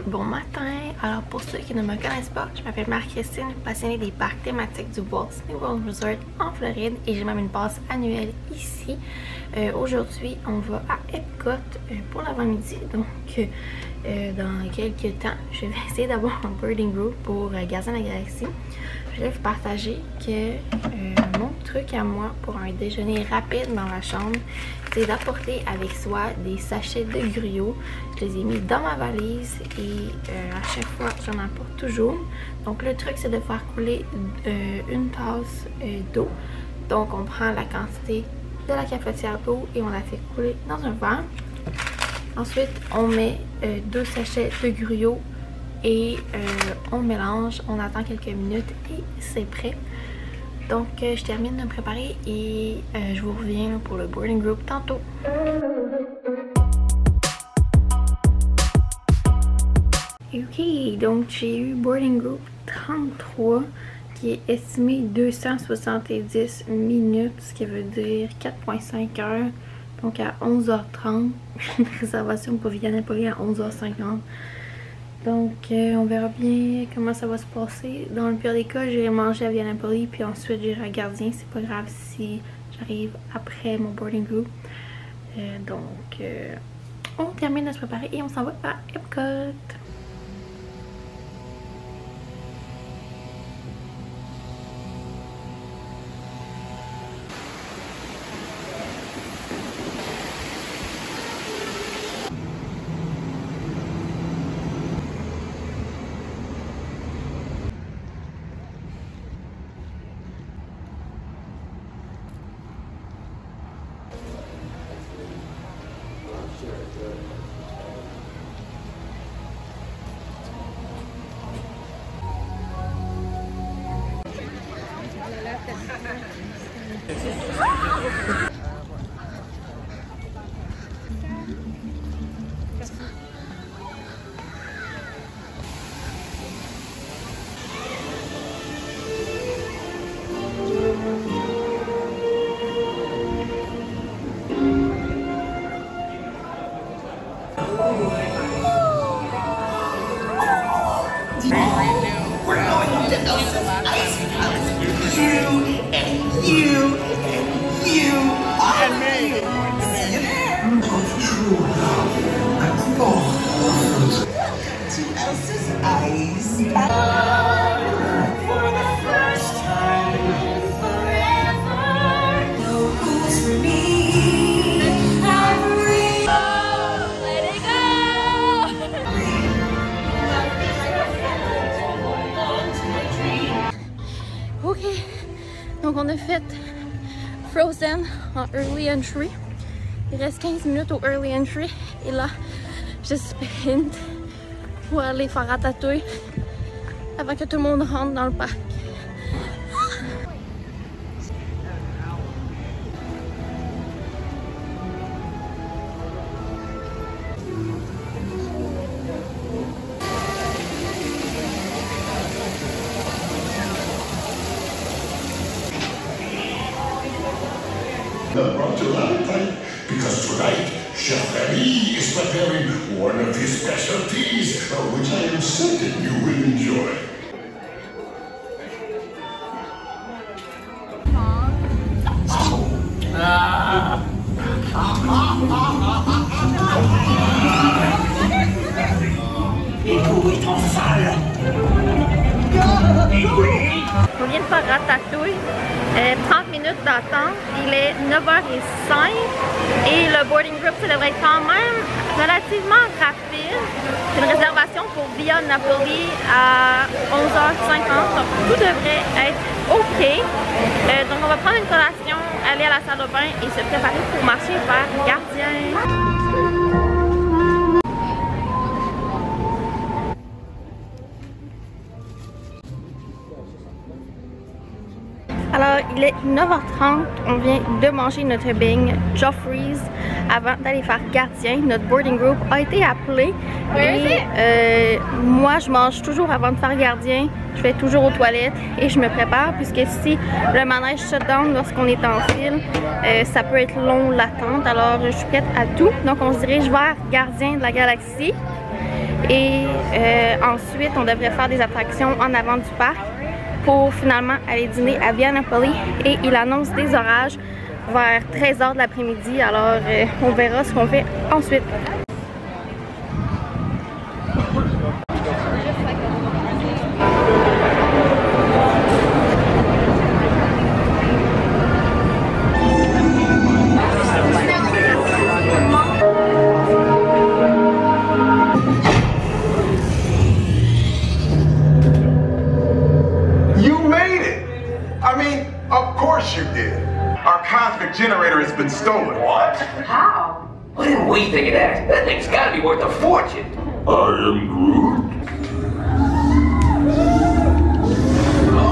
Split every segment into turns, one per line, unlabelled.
Bon matin! Alors pour ceux qui ne me connaissent pas, je m'appelle Marie-Christine, passionnée des parcs thématiques du Walt Disney World Resort en Floride et j'ai même une passe annuelle ici. Aujourd'hui, on va à Epcot pour l'avant-midi, donc dans quelques temps, je vais essayer d'avoir un boarding group pour Gardiens de la Galaxie. Je vais vous partager que mon truc à moi pour un déjeuner rapide dans la chambre, c'est d'apporter avec soi des sachets de gruau. Je les ai mis dans ma valise et à chaque fois j'en apporte toujours. Donc le truc c'est de faire couler une tasse d'eau. Donc on prend la quantité de la cafetière d'eau et on la fait couler dans un verre. Ensuite on met 2 sachets de gruau et on mélange, on attend quelques minutes et c'est prêt. Donc je termine de me préparer et je vous reviens pour le boarding group tantôt. Ok, donc j'ai eu boarding group 33 qui est estimé 270 minutes, ce qui veut dire 4,5 heures. Donc à 11h30, une réservation pour Via Napoli à 11h50. Donc on verra bien comment ça va se passer. Dans le pire des cas, j'irai manger à Via Napoli puis ensuite j'irai à Gardien. C'est pas grave si j'arrive après mon boarding group. On termine de se préparer et on s'en va à Epcot. Ok, donc on a fait Frozen en Early Entry. Il reste 15 minutes au Early Entry. Et là, je sprint pour aller faire Ratatouille avant que tout le monde rentre dans le parc.
Brought to appetite because tonight Chef Remy is preparing one of his specialties, which I am certain you will enjoy.
On vient de faire Ratatouille. 30 minutes d'attente. Il est 9h05 et le boarding group, ça devrait être quand même relativement rapide. C'est une réservation pour Via Napoli à 11h50. Donc tout devrait être OK. Donc on va prendre une collation, aller à la salle de bain et se préparer pour marcher vers Gardien. Alors, il est 9h30, on vient de manger notre bing Joffrey's avant d'aller faire Gardien. Notre boarding group a été appelé et moi je mange toujours avant de faire Gardien. Je vais toujours aux toilettes et je me prépare puisque si le manège shutdown lorsqu'on est en file, ça peut être long l'attente. Alors je suis prête à tout. Donc on se dirige vers Gardien de la Galaxie Et ensuite, on devrait faire des attractions en avant du parc pour finalement aller dîner à Via Napoli. Et il annonce des orages vers 13h de l'après-midi. Alors, on verra ce qu'on fait ensuite.
Generator has been stolen.
What? How? Why didn't we think of that? That thing's gotta be worth a fortune.
I am Groot.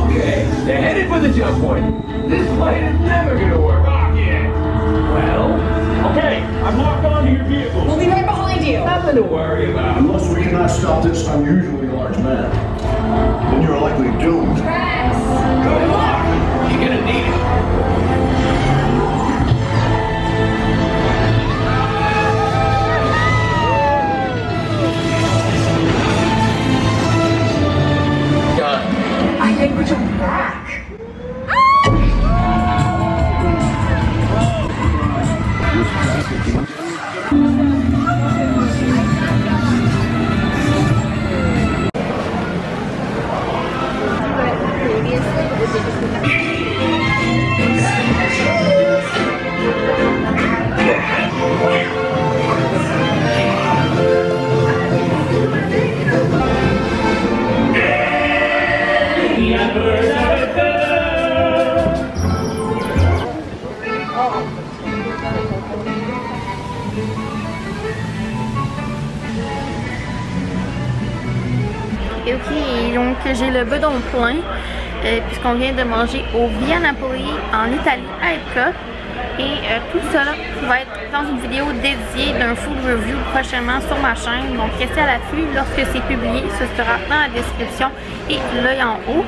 Okay, they're headed for the jump point. This plane is never gonna work. Oh, yeah. Well, okay, I'm locked onto your vehicle.
We'll be right behind you.
Nothing to worry about.
Unless we cannot stop this unusually large man, then you're likely doomed.
Good luck. You're gonna need it.
I think we're jumping back.
Et ok, donc j'ai le bedon plein puisqu'on vient de manger au Via Napoli en Italie à Epcot. Et tout ça va être dans une vidéo dédiée d'un food review prochainement sur ma chaîne. Donc restez à l'affût lorsque c'est publié, ce sera dans la description et l'œil en haut.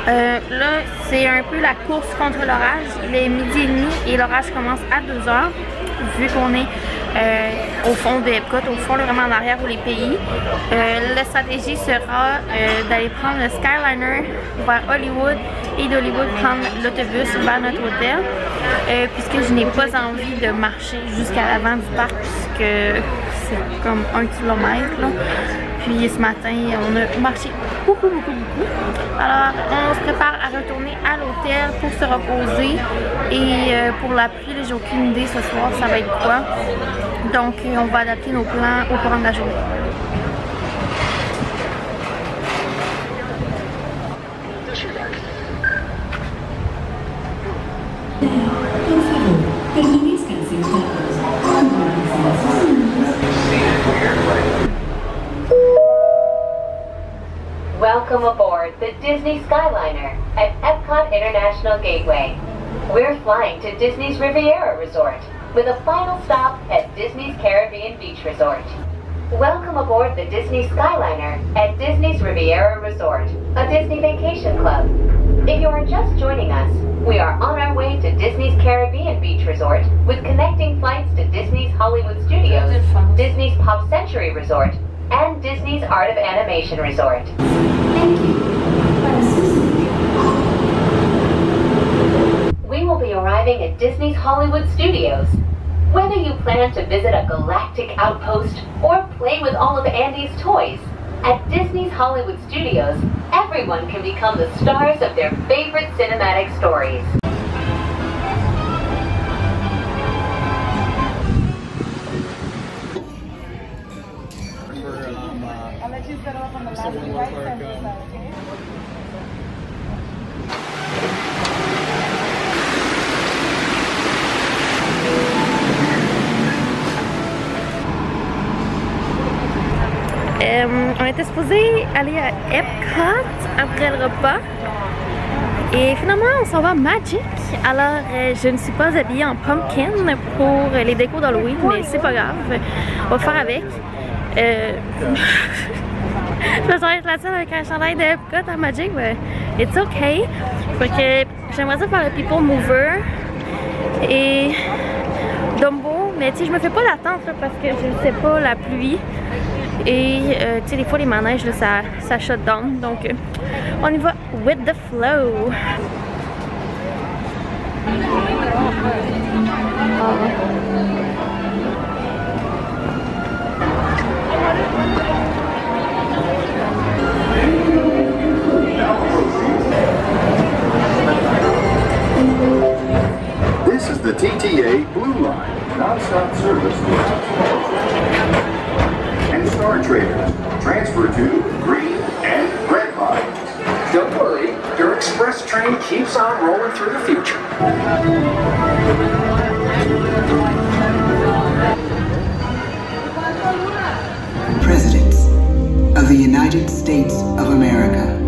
Là, c'est un peu la course contre l'orage. Il est 12h30 et l'orage commence à 2h. Vu qu'on est au fond de Epcot, au fond vraiment en arrière où les pays, la stratégie sera d'aller prendre le Skyliner vers Hollywood et d'Hollywood prendre l'autobus vers notre hôtel, puisque je n'ai pas envie de marcher jusqu'à l'avant du parc puisque c'est comme 1 kilomètre là. Puis ce matin, on a marché beaucoup. Alors, on se prépare à retourner à l'hôtel pour se reposer. Et pour la pluie, j'ai aucune idée ce soir, ça va être quoi. Donc, on va adapter nos plans au courant de la journée.
Welcome aboard the Disney Skyliner at Epcot International Gateway. We're flying to Disney's Riviera Resort with a final stop at Disney's Caribbean Beach Resort. Welcome aboard the Disney Skyliner at Disney's Riviera Resort, a Disney vacation club. If you are just joining us, we are on our way to Disney's Caribbean Beach Resort with connecting flights to Disney's Hollywood Studios, Disney's Pop Century Resort, and Disney's Art of Animation Resort. Thank you. We will be arriving at Disney's Hollywood Studios. Whether you plan to visit a galactic outpost or play with all of Andy's toys, at Disney's Hollywood Studios, everyone can become the stars of their favorite cinematic stories.
I'll let you set up on the last right center side, okay?
On était supposé aller à Epcot après le repas et finalement on s'en va à Magic. Alors je ne suis pas habillée en pumpkin pour les décos d'Halloween, mais c'est pas grave, on va faire avec. Je vais être la seule avec un chandail de Epcot à Magic, mais it's okay. Fait que j'aimerais ça faire le People Mover et Dumbo, mais tu sais je me fais pas d'attente parce que je ne sais pas la pluie. Et tu sais, des fois les manèges là, ça shut down. Donc on y va with the flow.
This is the TTA Blue Line, non-stop service and Star Traders. Transfer to green and red lines. Don't worry, your express train keeps on rolling through the future.
Presidents of the United States of America.